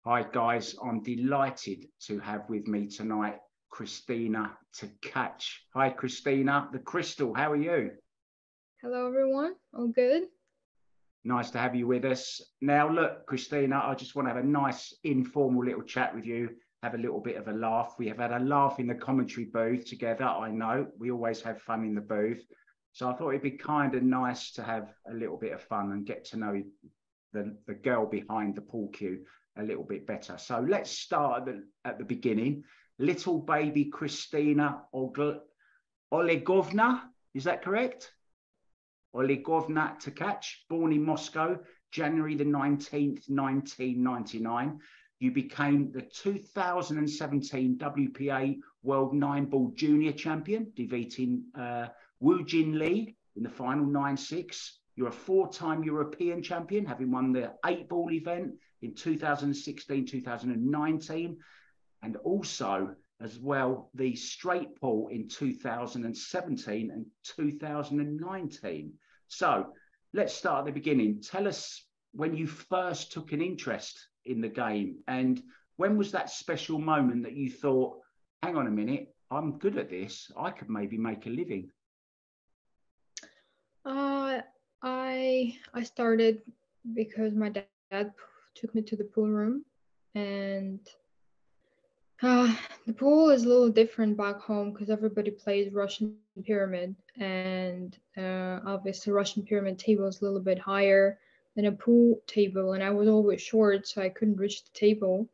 Hi guys, I'm delighted to have with me tonight Kristina Tkach. Hi Kristina, the Crystal, how are you? Hello everyone, all good? Nice to have you with us. Now look, Kristina, I just want to have a nice informal little chat with you, have a little bit of a laugh. We have had a laugh in the commentary booth together, I know. We always have fun in the booth. So I thought it'd be kind of nice to have a little bit of fun and get to know the girl behind the pool cue a little bit better. So let's start at the beginning. Little baby Kristina Olegovna, is that correct? Olegovna Tkach, born in Moscow, January the 19th, 1999. You became the 2017 WPA World 9-Ball Junior Champion, defeating Woo Jin Lee in the final 9-6. You're a 4-time European champion, having won the 8-ball event in 2016, 2019, and also, as well, the straight pool in 2017 and 2019. So let's start at the beginning. Tell us when you first took an interest in the game, and when was that special moment that you thought, hang on a minute, I'm good at this, I could maybe make a living? I started because my dad took me to the pool room, and the pool is a little different back home because everybody plays Russian pyramid, and obviously Russian pyramid table is a little bit higher than a pool table, and I was always short, so I couldn't reach the table,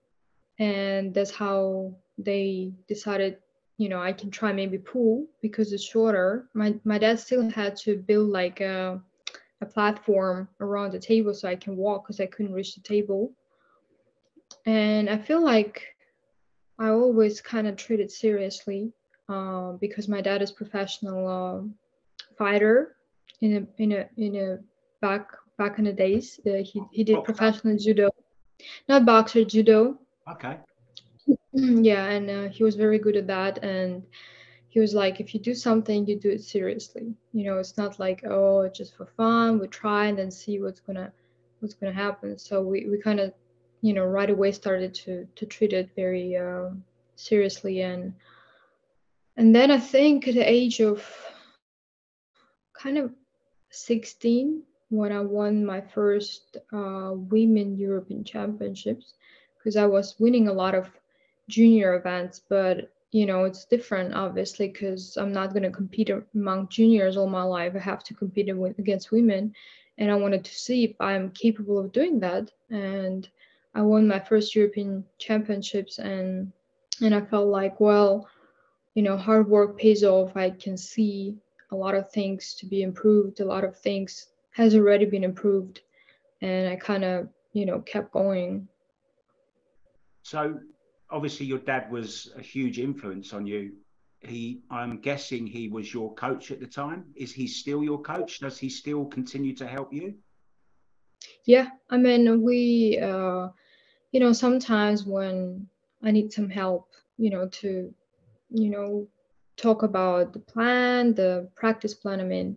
and that's how they decided, you know, I can try maybe pool because it's shorter. My dad still had to build like a platform around the table so I can walk because I couldn't reach the table. And I feel like I always kind of treat it seriously because my dad is professional fighter in a back in the days. He did professional judo, not boxer, judo. Okay. Yeah, and he was very good at that. And he was like, if you do something, you do it seriously. You know, it's not like, oh, just for fun, we try and then see what's gonna happen. So we kind of, you know, right away started to treat it very seriously. And then I think at the age of kind of 16, when I won my first women European championships, because I was winning a lot of junior events, but you know, it's different obviously because I'm not going to compete among juniors all my life. I have to compete against women, and I wanted to see if I'm capable of doing that. And I won my first European championships, and I felt like, well, you know, hard work pays off. I can see a lot of things to be improved. A lot of things has already been improved, and I kind of, you know, kept going. So obviously your dad was a huge influence on you. I'm guessing he was your coach at the time. Is he still your coach? Does he still continue to help you? Yeah, I mean, we, you know, sometimes when I need some help, you know, to, you know, talk about the plan, the practice plan, I mean,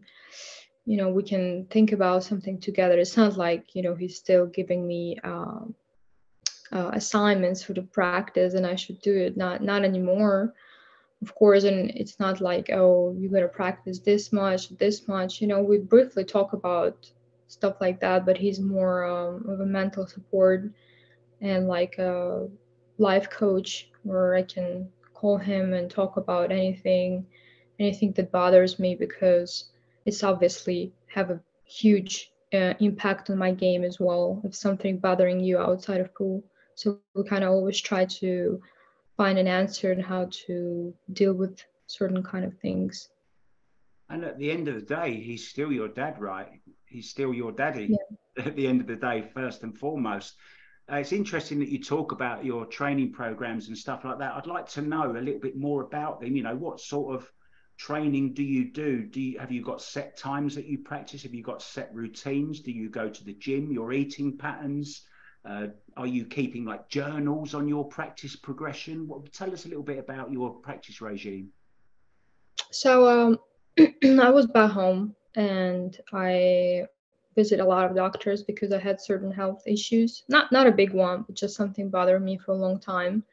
you know, we can think about something together. It sounds like, you know, he's still giving me assignments for the practice and I should do it. Not anymore, of course. And it's not like, oh, you're gonna practice this much. You know, we briefly talk about stuff like that, but he's more of a mental support and like a life coach where I can call him and talk about anything that bothers me, because it's obviously have a huge impact on my game as well if something bothering you outside of pool. So we kind of always try to find an answer and how to deal with certain kind of things. And at the end of the day, he's still your dad, right? He's still your daddy Yeah. at the end of the day, first and foremost. It's interesting that you talk about your training programs and stuff like that. I'd like to know a little bit more about them. You know, what sort of training do you do? Have you got set times that you practice? Have you got set routines? Do you go to the gym? Your eating patterns? Are you keeping like journals on your practice progression? Tell us a little bit about your practice regime. So I was back home and I visit a lot of doctors because I had certain health issues. Not a big one, but just something bothered me for a long time,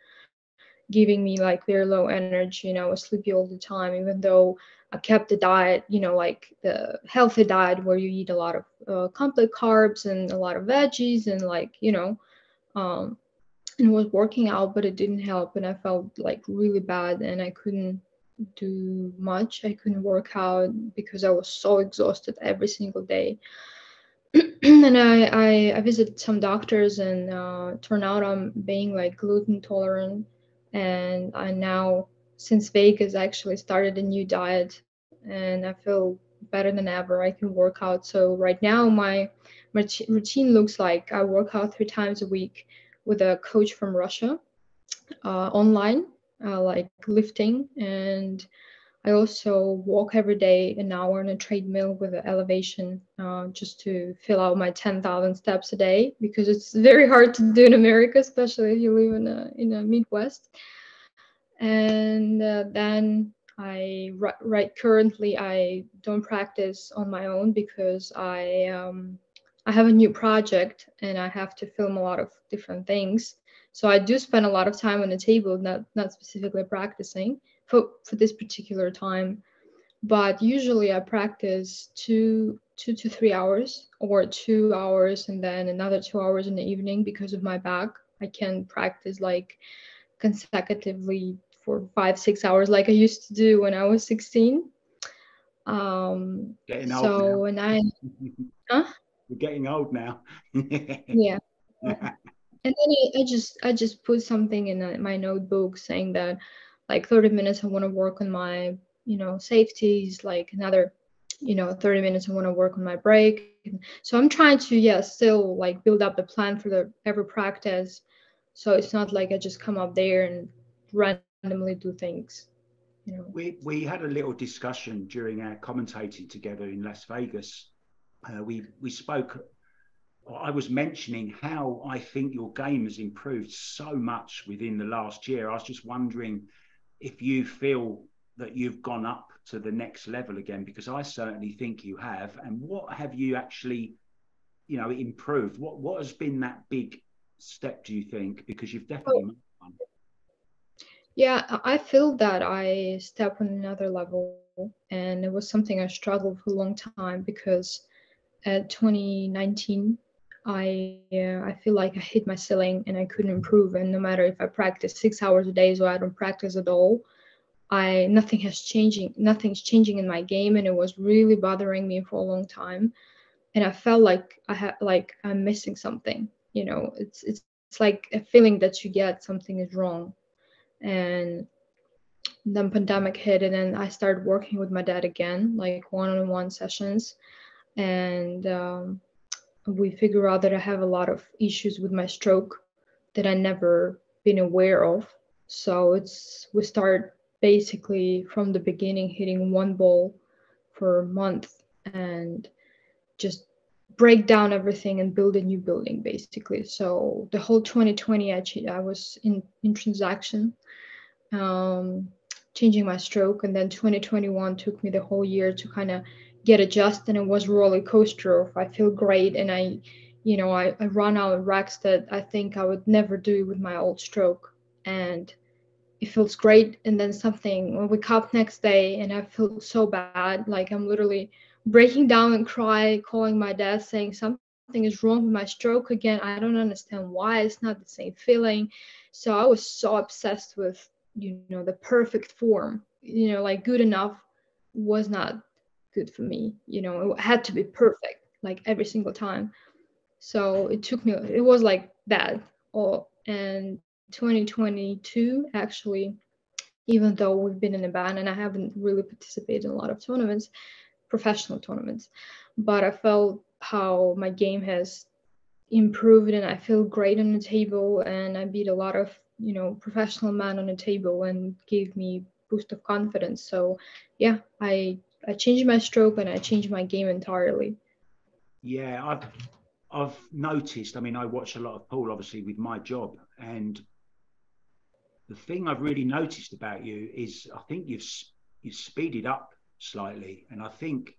giving me like very low energy. I was sleepy all the time, even though I kept the diet, like the healthy diet where you eat a lot of complex carbs and a lot of veggies and like, um, and was working out, but it didn't help. And I felt like really bad and I couldn't do much. I couldn't work out because I was so exhausted every single day. And I visited some doctors and turned out I'm being like gluten tolerant. And I now, since Vegas, I actually started a new diet and I feel better than ever. I can work out. So right now my routine looks like I work out 3 times a week with a coach from Russia online, like lifting, and I also walk every day an hour on a treadmill with an elevation just to fill out my 10,000 steps a day because it's very hard to do in America, especially if you live in a Midwest. And then right currently I don't practice on my own because I have a new project and I have to film a lot of different things. So I do spend a lot of time on the table, not specifically practicing for this particular time. But usually I practice 2 to 3 hours or 2 hours and then another 2 hours in the evening because of my back. I can practice like consecutively for 5, 6 hours like I used to do when I was 16. Getting old So now. and I huh? We're getting old now. Yeah. And then I just put something in my notebook saying that like 30 minutes I want to work on my safeties, like another 30 minutes I want to work on my break. So I'm trying to still like build up the plan for the every practice, so it's not like I just come up there and randomly do things. We had a little discussion during our commentating together in Las Vegas. We spoke. I was mentioning how I think your game has improved so much within the last year. I was just wondering if you feel that you've gone up to the next level again, because I certainly think you have. And what have you actually, improved? What has been that big step, do you think? Because you've definitely made one. Yeah, I feel that I step on another level, and it was something I struggled for a long time because at 2019, I feel like I hit my ceiling and I couldn't improve. And no matter if I practice 6 hours a day or I don't practice at all, nothing's changing in my game, and it was really bothering me for a long time. And I felt like I'm missing something. It's like a feeling that you get something is wrong. And then pandemic hit, and then I started working with my dad again, like one-on-one sessions, and we figure out that I have a lot of issues with my stroke that I never been aware of. So we start basically from the beginning hitting one ball for a month and just break down everything and build a new building basically. So the whole 2020 I was in transaction, um, changing my stroke, and then 2021 took me the whole year to kind of get adjusted, and it was a roller coaster of I feel great and I run out racks that I think I would never do with my old stroke, and it feels great. And then something when we wake up next day and I feel so bad, like I'm literally breaking down and cry, calling my dad saying something is wrong with my stroke again. I don't understand why, it's not the same feeling. So I was so obsessed with the perfect form, like good enough was not good for me. It had to be perfect like every single time. So it was like that. And 2022 actually, even though we've been in a band and I haven't really participated in a lot of tournaments, professional tournaments, but I felt how my game has improved and I feel great on the table, and I beat a lot of professional men on the table and gave me boost of confidence. So yeah, I changed my stroke and I changed my game entirely. Yeah, I've noticed. I mean, I watch a lot of pool, obviously, with my job, and the thing I've really noticed about you is I think you've speeded up slightly, and I think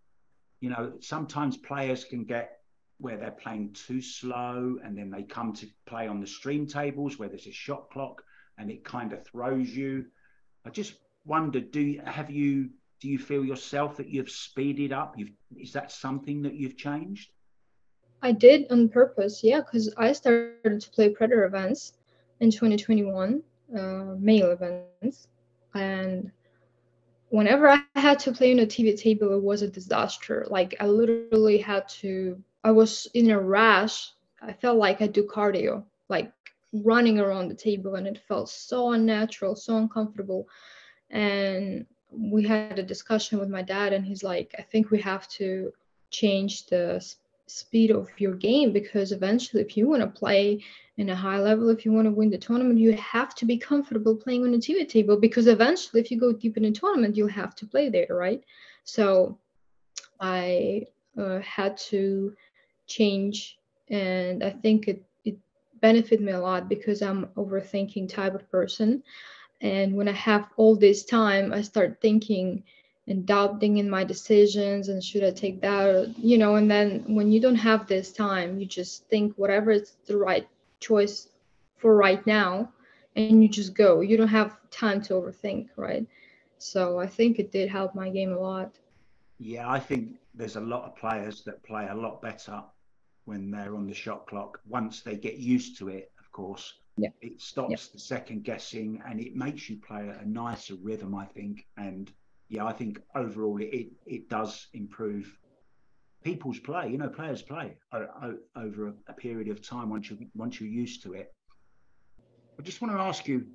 sometimes players can get where they're playing too slow, and then they come to play on the stream tables where there's a shot clock and it kind of throws you. I just wondered, do you feel yourself that you've speeded up? Is that something that you've changed? I did on purpose, yeah, because I started to play Predator events in 2021, male events, and whenever I had to play on a TV table, it was a disaster. Like I literally had to. I was in a rush. I felt like I do cardio, like running around the table, and it felt so unnatural, so uncomfortable. And we had a discussion with my dad, and he's like, I think we have to change the speed of your game, because eventually if you want to play in a high level, if you want to win the tournament, you have to be comfortable playing on a TV table, because eventually if you go deep in a tournament, you'll have to play there, right? So I had to change, and I think it benefited me a lot, because I'm overthinking type of person. And when I have all this time, I start thinking and doubting in my decisions, and should I take that, and then when you don't have this time, you just think whatever is the right choice for right now, and you just go. You don't have time to overthink, right? So I think it did help my game a lot. Yeah, I think there's a lot of players that play a lot better when they're on the shot clock. Once they get used to it, of course, Yeah. it Yeah. stops the second guessing and it makes you play a nicer rhythm, I think. And yeah, I think overall it does improve people's play. Players play over a period of time once you're used to it. I just want to ask you,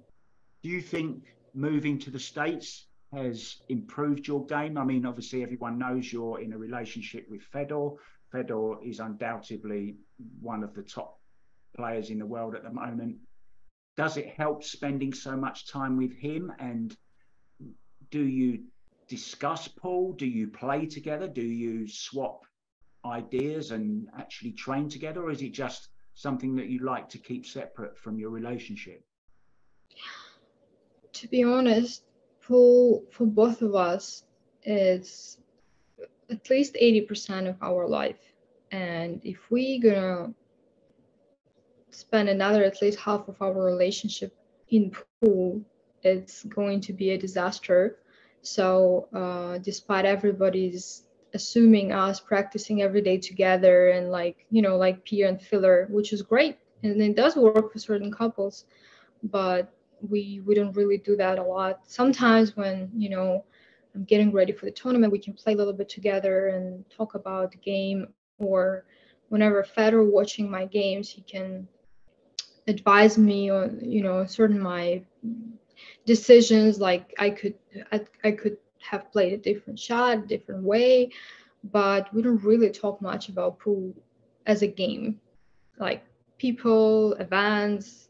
do you think moving to the States has improved your game? I mean, obviously, everyone knows you're in a relationship with Fedor. Fedor is undoubtedly one of the top players in the world at the moment. Does it help spending so much time with him? And do you discuss pool? Do you play together? Do you swap ideas and actually train together? Or is it just something that you like to keep separate from your relationship? To be honest, pool for both of us is at least 80% of our life. And if we gonna spend another at least half of our relationship in pool, it's going to be a disaster. So despite everybody's assuming us practicing every day together, and like peer and filler, which is great, and it does work for certain couples, but we don't really do that a lot. Sometimes when I'm getting ready for the tournament, we can play a little bit together and talk about the game, or whenever Fedor watching my games, he can advise me on certain my decisions. Like I could have played a different shot, a different way, but we don't really talk much about pool as a game. Like people, events,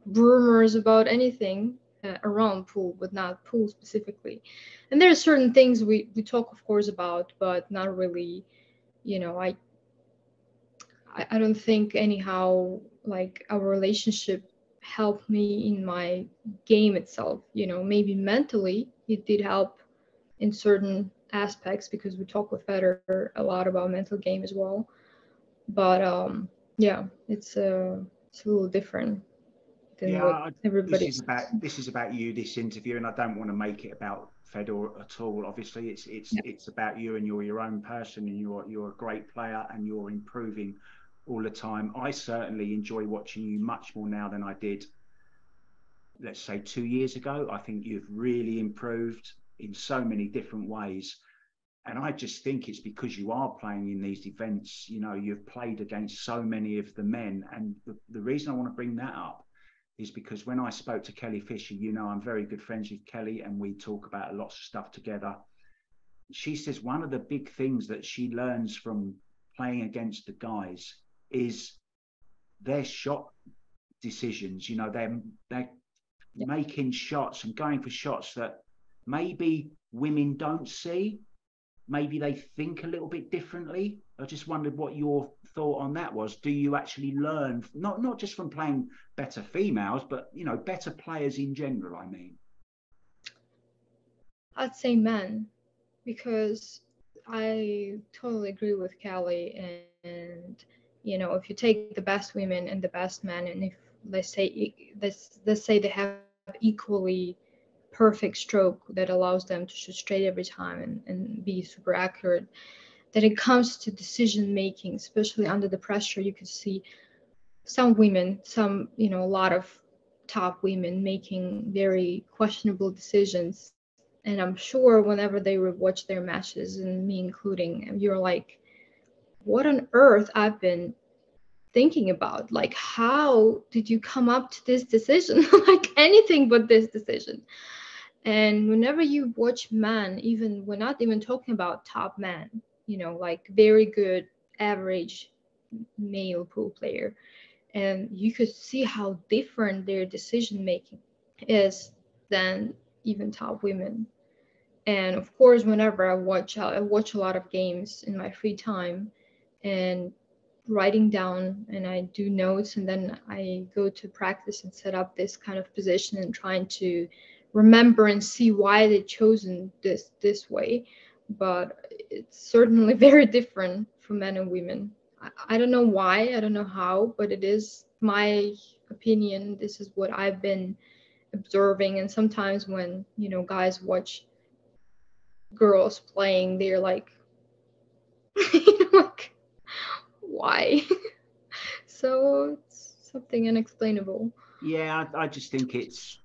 rumors about anything around pool, but not pool specifically. And there are certain things we talk, of course, about, but not really. You know, I don't think anyhow like our relationship helped me in my game itself. Maybe mentally it did help in certain aspects, because we talk with Federer a lot about mental game as well. But yeah, it's a little different than what Yeah, everybody. this is about you, this interview, and I don't want to make it about Fedor at all. Obviously, Yeah. it's about you, and you're your own person, and you're a great player, and you're improving all the time. I certainly enjoy watching you much more now than I did, let's say, 2 years ago. I think you've really improved in so many different ways. And I just think it's because you are playing in these events. You've played against so many of the men. And the reason I want to bring that up is because when I spoke to Kelly Fisher, I'm very good friends with Kelly, and we talk about lots of stuff together. She says one of the big things that she learns from playing against the guys is their shot decisions. They're Yeah. making shots and going for shots that maybe women don't see. Maybe they think a little bit differently. I just wondered what your thought on that was. Do you actually learn, not just from playing better females, but better players in general? I mean, I'd say men, because I totally agree with Callie, you know, if you take the best women and the best men, and if let's say they have equally perfect stroke that allows them to shoot straight every time and be super accurate, then it comes to decision making, especially under the pressure, you could see some women, you know, a lot of top women making very questionable decisions. And I'm sure whenever they watch their matches, and me including, you're like, what on earth I've been thinking about? Like, how did you come up to this decision? Like anything but this decision. And whenever you watch men, even we're not even talking about top men, you know, like very good average male pool player, and you could see how different their decision making is than even top women. And of course, whenever I watch a lot of games in my free time, and writing down, and I do notes, and then I go to practice and set up this kind of position and trying to remember and see why they chosen this way. But it's certainly very different for men and women. I don't know why, I don't know how, but it is my opinion. This is what I've been observing. And sometimes when, you know, guys watch girls playing, they're like, you know, like, why? So it's something unexplainable. Yeah, I just think it's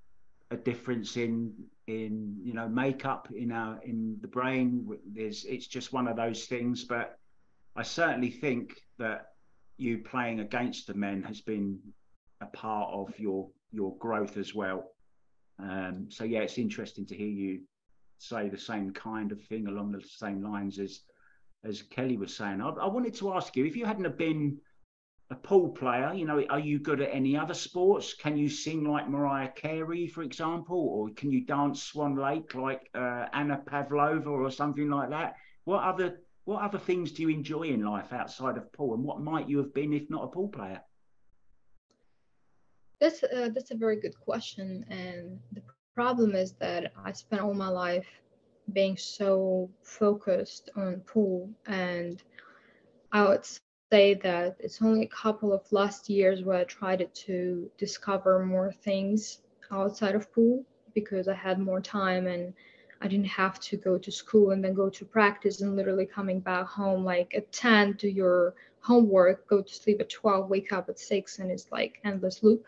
a difference in you know makeup in the brain. It's just one of those things. But I certainly think that you playing against the men has been a part of your growth as well. So yeah, it's interesting to hear you say the same kind of thing along the same lines as Kelly was saying. I wanted to ask you, if you hadn't have been a pool player, you know, are you good at any other sports? Can you sing like Mariah Carey, for example, or can you dance Swan Lake like Anna Pavlova or something like that? What other things do you enjoy in life outside of pool, and what might you have been if not a pool player? That's a very good question. And the problem is that I spent all my life being so focused on pool, and I would say that it's only a couple of last years where I tried to discover more things outside of pool, because I had more time and I didn't have to go to school and then go to practice and literally coming back home like at 10, do your homework, go to sleep at 12, wake up at 6, and it's like endless loop.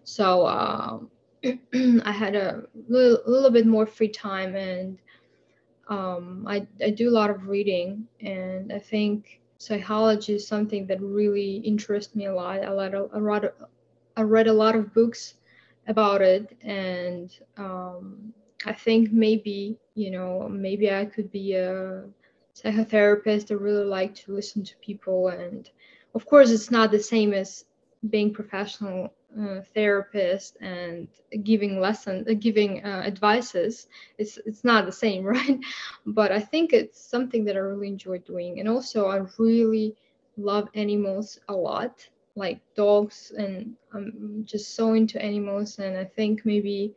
So I had a little bit more free time, and I do a lot of reading, and I think psychology is something that really interests me a lot. I read a lot of books about it, and I think maybe, you know, maybe I could be a psychotherapist. I really like to listen to people, and of course, it's not the same as being professional therapist and giving advices. It's not the same, right? But I think it's something that I really enjoy doing, and also I really love animals a lot, like dogs, and I'm just so into animals. And I think maybe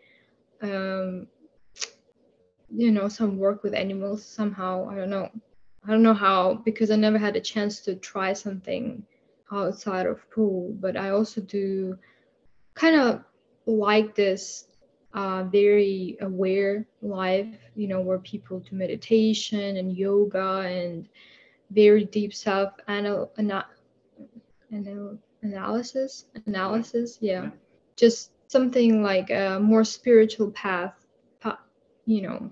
um, you know, some work with animals somehow. I don't know how, because I never had a chance to try something outside of pool. But I also do kind of like this very aware life, you know, where people do meditation and yoga and very deep self Yeah, analysis, yeah. yeah. Just something like a more spiritual path, you know.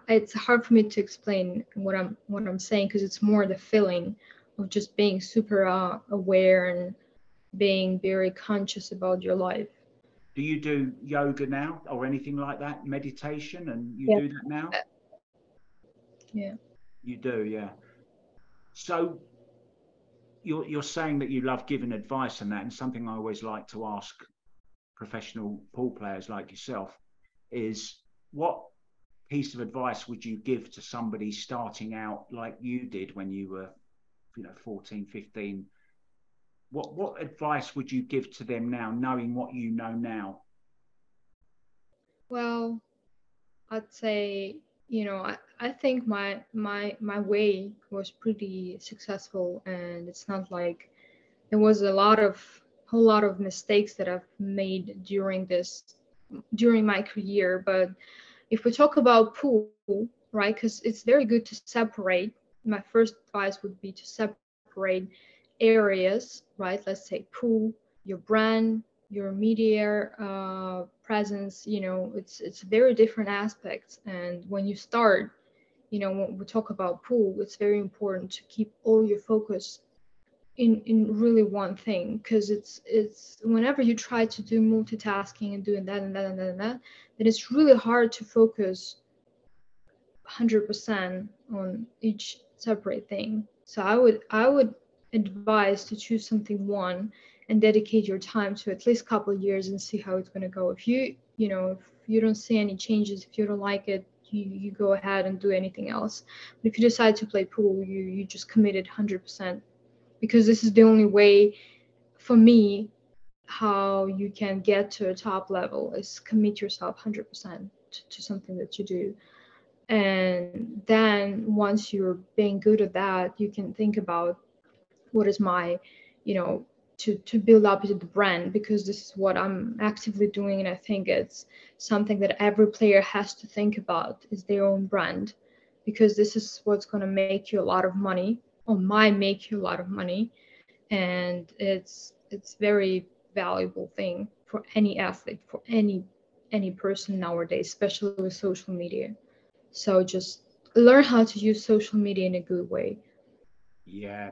It's hard for me to explain what I'm saying, because it's more the feeling of just being super aware and being very conscious about your life. Do you do yoga now or anything like that? Meditation, and you Yeah. do that now? Yeah. You do, yeah. So you're saying that you love giving advice and that, and something I always like to ask professional pool players like yourself is, what piece of advice would you give to somebody starting out like you did when you were, you know, 14, 15? What advice would you give to them now, knowing what you know now? Well, I'd say I think my way was pretty successful, and it's not like there was a whole lot of mistakes that I've made during my career. But if we talk about pool, right, because it's very good to separate. My first advice would be to separate areas, right? Let's say pool, your brand, your media presence. It's very different aspects. And when you start, when we talk about pool, it's very important to keep all your focus in really one thing, because it's whenever you try to do multitasking and doing that and that and that and that, then it's really hard to focus 100% on each separate thing. So I would advise to choose something one and dedicate your time to at least a couple of years and see how it's going to go. If you don't see any changes, if you don't like it, you go ahead and do anything else. But if you decide to play pool, you just committed 100%, because this is the only way for me how you can get to a top level is commit yourself 100% to something that you do. And then once you're being good at that, you can think about what is my, you know to build up the brand, because this is what I'm actively doing. And I think it's something that every player has to think about, is their own brand, because this is what's going to make you a lot of money, or might make you a lot of money. And it's very valuable thing for any athlete, for any person nowadays, especially with social media. So just learn how to use social media in a good way. Yeah,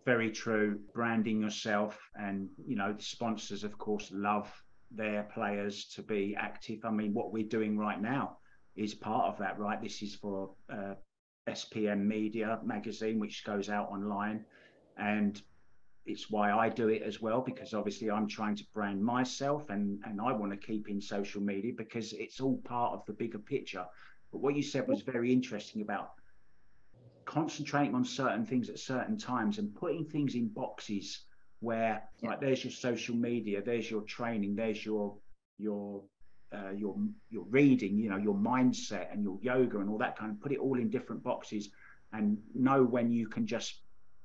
very true. Branding yourself, and the sponsors, of course, love their players to be active. I mean, what we're doing right now is part of that, right? This is for SPM Media magazine, which goes out online, and it's why I do it as well, because obviously I'm trying to brand myself, and I want to keep in social media because it's all part of the bigger picture. But what you said was very interesting about concentrating on certain things at certain times and putting things in boxes where, like, there's your social media, there's your training, there's your your reading, your mindset and your yoga and all that kind of, put it all in different boxes and know when you can just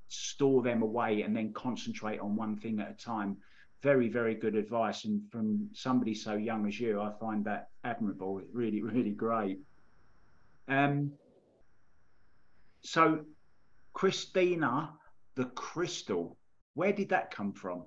store them away and then concentrate on one thing at a time. Very, very good advice. And from somebody so young as you, I find that admirable. It's really, really great. Um, so Kristina the Crystal, where did that come from?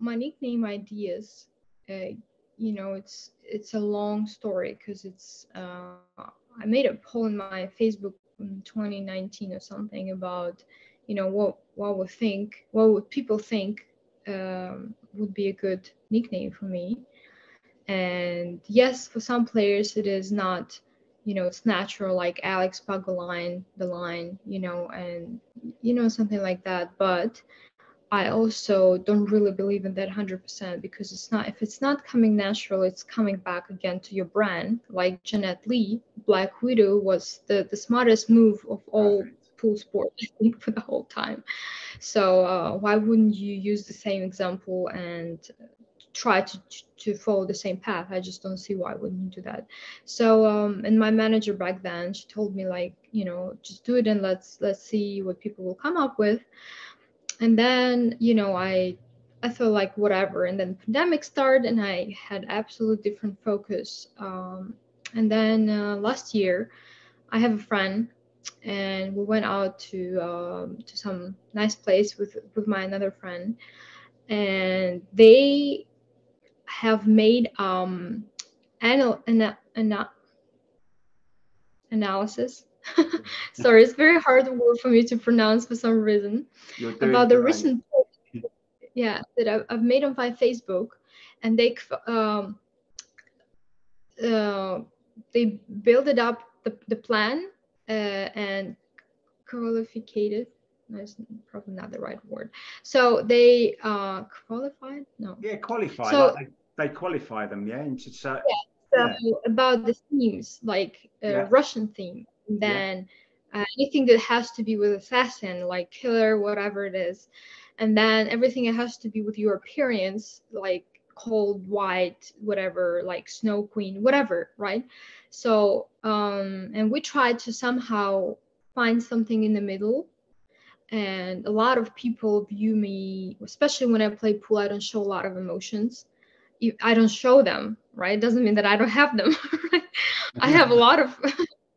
My nickname ideas. Uh, it's a long story, because I made a poll in my Facebook in 2019 or something about what would people think would be a good nickname for me. And yes, for some players it is not, it's natural, like Alex Pagaline, the line, and something like that. But I also don't really believe in that 100%, because if it's not coming natural, it's coming back again to your brand. Like Jeanette Lee, Black Widow was the smartest move of all Perfect. pool sport, I think, for the whole time. So why wouldn't you use the same example and try to follow the same path? I just don't see why wouldn't you do that. So and my manager back then, she told me, like, just do it, and let's see what people will come up with. And then I felt like whatever, and then pandemic started and I had absolute different focus. And then last year I have a friend, and we went out to some nice place with my another friend, and they have made analysis. Sorry, it's very hard word for me to pronounce for some reason. You're doing About the great. recent, yeah, that I've made on my Facebook, and uh, they build it up the plan and qualified. That's probably not the right word. So they qualified? No. Yeah, qualify, like So they qualify them, yeah, into certain, so yeah, about the themes, like yeah, Russian theme, and yeah, then anything that has to be with assassin, like killer, whatever it is, and then everything that has to be with your appearance, like cold white, whatever, like snow queen, whatever, right? So and we tried to somehow find something in the middle. And a lot of people view me, especially when I play pool, I don't show a lot of emotions. I don't show them, right? It doesn't mean that I don't have them, right? I have a lot of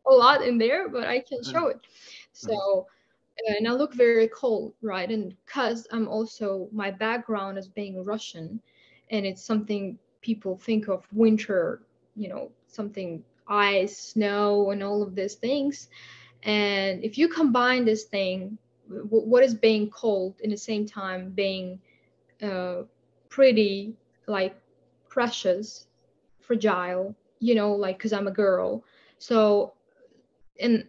a lot in there, but I can show it. So and I look very cold, right? And because I'm also, my background is being Russian, and it's something people think of winter, something ice, snow, and all of these things. And if you combine this thing, what is being cold in the same time being pretty, like precious, fragile, like because I'm a girl. So and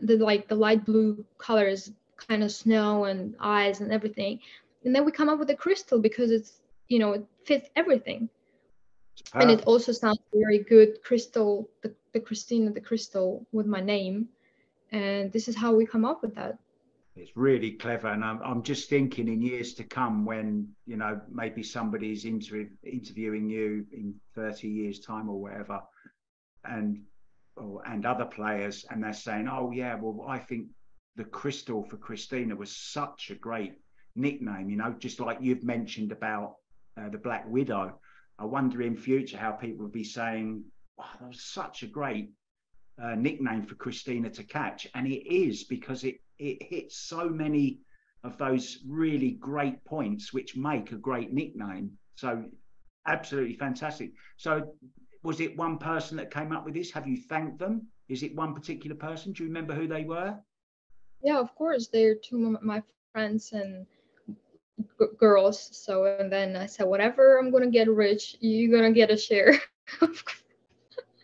the like the light blue colors, kind of snow and eyes and everything, and then we come up with a crystal because it's, it fits everything. And it also sounds very good, crystal, the Kristina, the crystal, with my name. And this is how we come up with that. It's really clever, and I'm just thinking in years to come when maybe somebody's interviewing you in 30 years time or whatever, and other players, and they're saying, oh yeah, well, I think the crystal for Kristina was such a great nickname, just like you've mentioned about the Black Widow. I wonder in future how people will be saying, oh, that was such a great nickname for Kristina Tkach. And it is, because it hits so many of those really great points which make a great nickname. So absolutely fantastic. So was it one person that came up with this? Have you thanked them? Is it one particular person? Do you remember who they were? Yeah, of course. They're two of my friends and girls. So, and then I said, whatever, I'm going to get rich, you're going to get a share.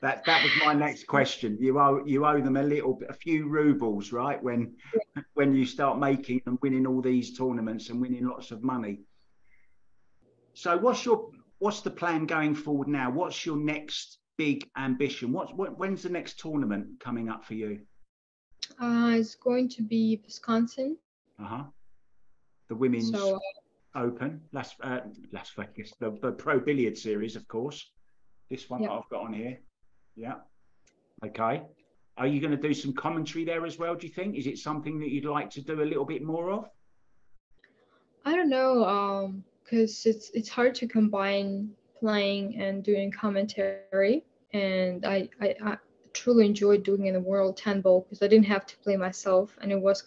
That was my next question. You owe them a few rubles, right? When you start making and winning all these tournaments and winning lots of money. So what's the plan going forward now? What's your next big ambition? When's the next tournament coming up for you? It's going to be Wisconsin. The women's Open, Las Vegas, the Pro Billiard Series, of course. This one that I've got on here. Yeah. Okay. Are you going to do some commentary there as well, do you think? Is it something that you'd like to do a little bit more of? I don't know, because it's hard to combine playing and doing commentary. And I truly enjoyed doing in the World 10 Bowl because I didn't have to play myself, and it was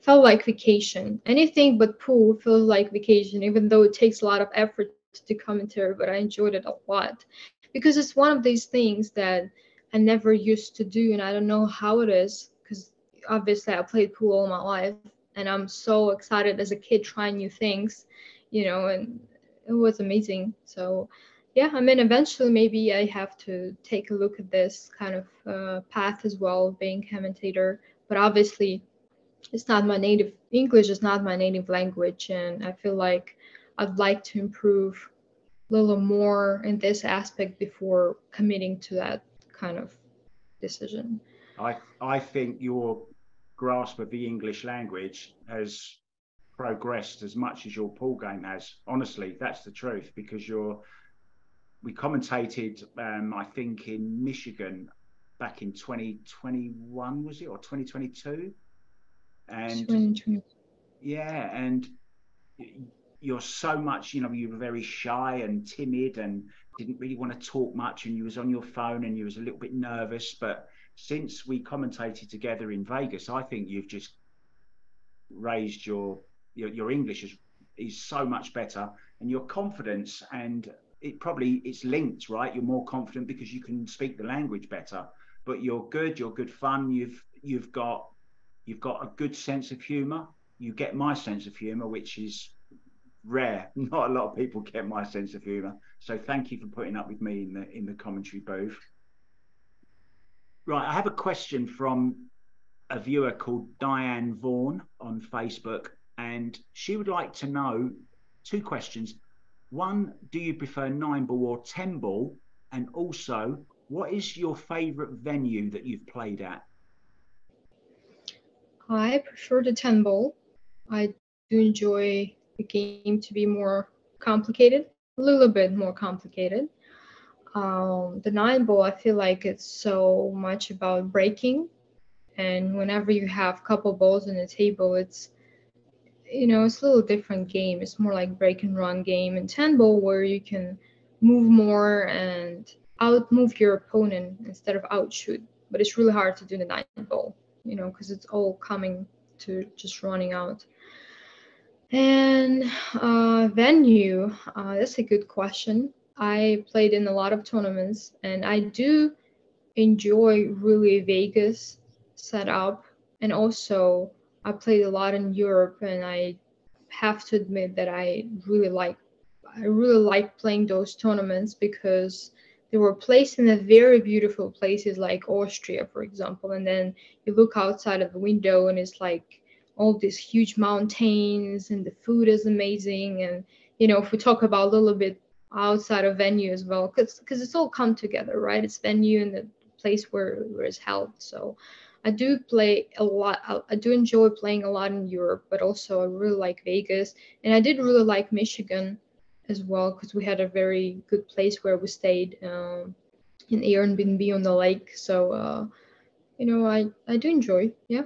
felt like vacation. Anything but pool feels like vacation, even though it takes a lot of effort to do commentary, but I enjoyed it a lot because it's one of these things that I never used to do, and I don't know how it is because obviously I played pool all my life, and I'm so excited as a kid trying new things, and it was amazing. So yeah, I mean, eventually maybe I have to take a look at this kind of path as well, being commentator. But obviously, it's not my native English is not my native language, and I feel like I'd like to improve a little more in this aspect before committing to that kind of decision. I think your grasp of the English language has progressed as much as your pool game has. Honestly, that's the truth, because we commentated, I think, in Michigan back in 2021, was it, or 2022? And 2020. yeah, and you're so much, you were very shy and timid and didn't really want to talk much, and you was on your phone and you was a little bit nervous. But since we commentated together in Vegas, I think you've just raised your English is so much better, and your confidence, and it's linked, right? You're more confident because you can speak the language better. But you're good fun. You've got a good sense of humor. You get my sense of humor, which is rare. Not a lot of people get my sense of humor. So thank you for putting up with me in the commentary booth. Right, I have a question from a viewer called Diane Vaughan on Facebook, and she would like to know two questions. One, do you prefer 9-ball or 10-ball? And also, what is your favorite venue that you've played at? I prefer the 10 ball. I do enjoy the game to be more complicated. a little bit more complicated. The nine ball, I feel like it's so much about breaking, and whenever you have couple balls on the table, it's a little different game. It's more like break and run game. And 10 ball, where you can move more and out move your opponent instead of outshoot. But it's really hard to do the 9 ball, because it's all coming to just running out. And venue, that's a good question. I played in a lot of tournaments, and I do enjoy really Vegas setup. And also, I played a lot in Europe, and I have to admit that I really like playing those tournaments because they were placed in a very beautiful places like Austria, for example, and then you look outside of the window and it's like all these huge mountains and the food is amazing. And if we talk about a little bit outside of venue as well, because it's all come together, right? It's venue and the place where it's held. So I do play a lot. I do enjoy playing a lot in Europe, but also I really like Vegas, and I did really like Michigan as well because we had a very good place where we stayed in Airbnb on the lake. So I do enjoy. Yeah.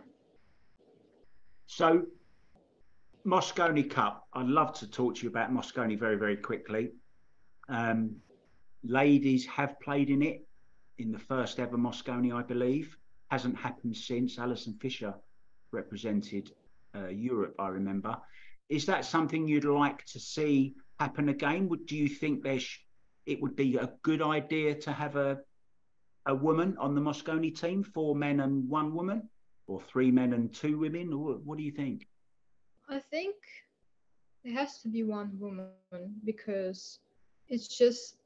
So, Moscone Cup. I'd love to talk to you about Moscone very, very quickly. Um, Ladies have played in it in the first ever Moscone, I believe. Hasn't happened since. Alison Fisher represented Europe, I remember. Is that something you'd like to see happen again? Do you think it would be a good idea to have a woman on the Moscone team, 4 men and 1 woman, or 3 men and 2 women? Or what do you think? I think it has to be one woman because it's just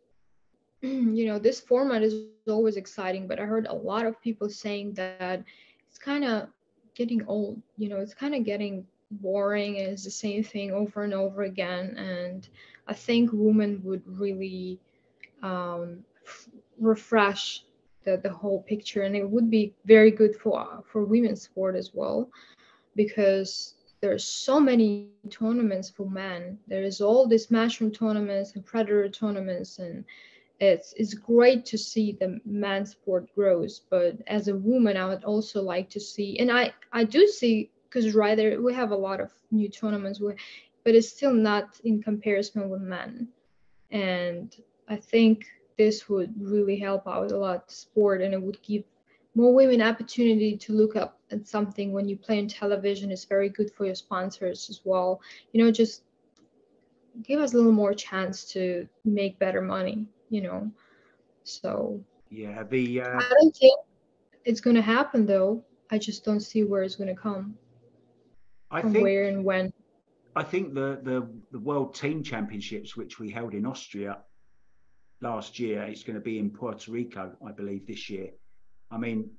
this format is always exciting, but I heard a lot of people saying that it's kind of getting old. It's kind of getting boring and it's the same thing over and over again. And I think women would really refresh the whole picture, and it would be very good for women's sport as well because there's so many tournaments for men. There is all these matchroom tournaments and predator tournaments, and it's great to see the men's sport grows. But as a woman, I would also like to see, and I do see because right there we have a lot of new tournaments, but it's still not in comparison with men. And I think this would really help out a lot the sport, and it would give more women opportunity to look up at something when you play on television. Is very good for your sponsors as well. Just give us a little more chance to make better money. So Yeah, I don't think it's going to happen though. I just don't see where it's going to come I from, think where and when. I think the World Team Championships, which we held in Austria last year, it's going to be in Puerto Rico, I believe, this year. I mean,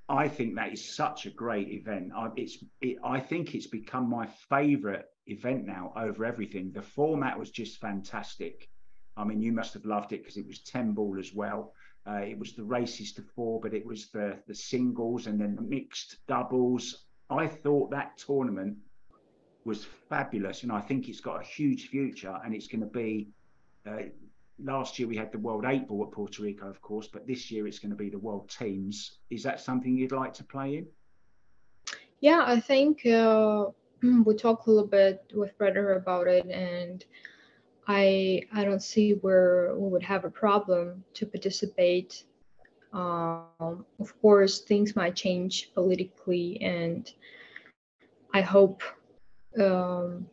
I think that is such a great event. I think it's become my favourite event now over everything. The format was just fantastic. I mean, you must have loved it because it was 10 ball as well. It was the races to 4, but it was the singles and then the mixed doubles. I thought that tournament was fabulous, and I think it's got a huge future. And it's going to be uh, last year we had the World 8 Ball at Puerto Rico, of course, but this year it's going to be the World Teams. Is that something you'd like to play in? Yeah, I think we talked a little bit with Predator about it, and I don't see where we would have a problem to participate. Of course, things might change politically, and I hope um,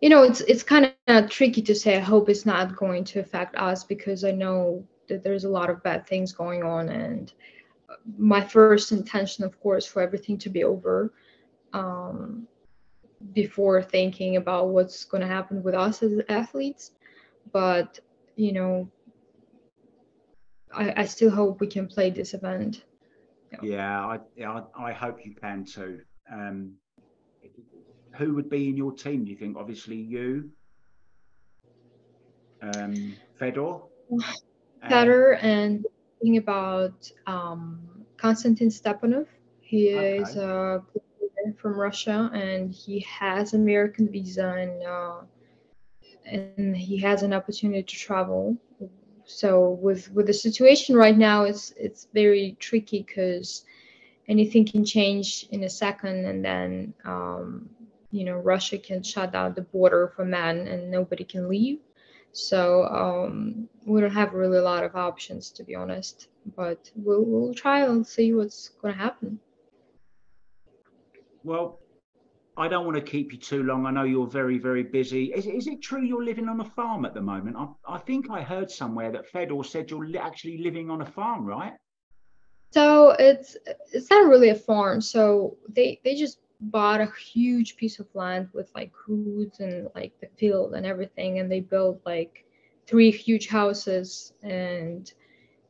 it's kind of tricky to say. I hope it's not going to affect us because I know that there's a lot of bad things going on, and my first intention, of course, for everything to be over um, before thinking about what's going to happen with us as athletes. But you know, I still hope we can play this event. Yeah. I hope you can too. Um, who would be in your team? Do you think? Obviously, you, Fedor, and Fedor, and thinking about Konstantin Stepanov. He is okay, a player from Russia, and he has American visa, and he has an opportunity to travel. So with the situation right now, it's very tricky because anything can change in a second, and then Russia can shut down the border for men, and nobody can leave. So we don't have really a lot of options, to be honest. But we'll try and see what's going to happen. Well, I don't want to keep you too long. I know you're very, very busy. Is it true you're living on a farm at the moment? I think I heard somewhere that Fedor said you're actually living on a farm, right? So it's not really a farm. So they just bought a huge piece of land with like roots and like the field and everything, and they built like 3 huge houses, and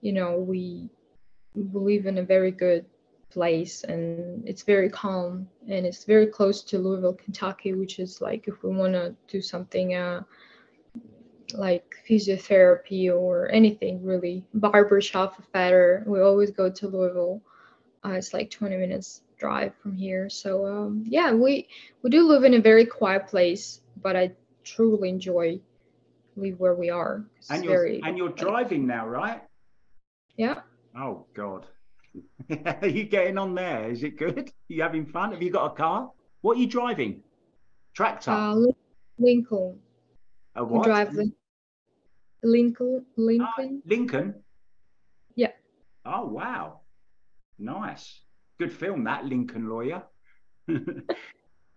we live in a very good place, and it's very calm, and it's very close to Louisville, Kentucky, which is like if we want to do something like physiotherapy or anything really, barbershop for Fedor, we always go to Louisville. It's like 20 minutes drive from here. So yeah, we do live in a very quiet place, but I truly enjoy live where we are. And you're driving now, right? Yeah. Oh God. Are you getting on there? Is it good? Are you having fun? Have you got a car? What are you driving? Tractor? Lincoln. A what? Drive the Lincoln. Lincoln? Yeah. Oh, wow. Nice. Good film, that Lincoln Lawyer.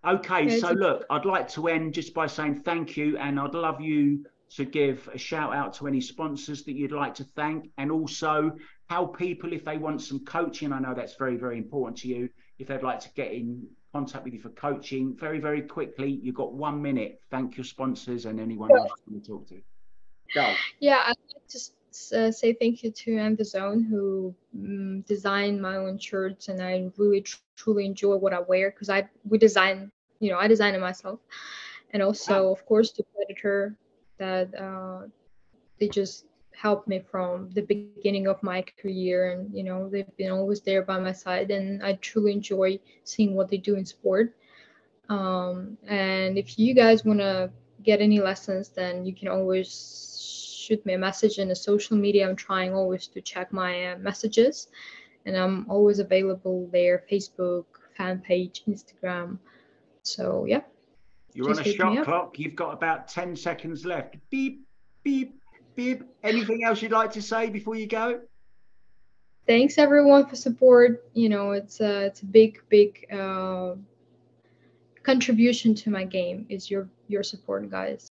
Okay, Yeah, so look, I'd like to end just by saying thank you, and I'd love you to give a shout out to any sponsors that you'd like to thank, and also how people, if they want some coaching, I know that's very, very important to you, if they'd like to get in contact with you for coaching, very, very quickly, you've got 1 minute. Thank your sponsors and anyone else you want to talk to. Go. Yeah, I'd like to say thank you to And the Zone, who designed my own shirts, and I really truly enjoy what I wear because I design it myself, and also of course to Predator, that they just helped me from the beginning of my career, and they've been always there by my side, and I truly enjoy seeing what they do in sport. And if you guys want to get any lessons, then you can always shoot me a message in the social media. I'm trying always to check my messages, and I'm always available there: Facebook, fan page, Instagram. So yeah, you're on a shot clock. You've got about 10 seconds left. Beep, beep, beep. Anything else you'd like to say before you go? Thanks everyone for support. It's a big contribution to my game is your support, guys.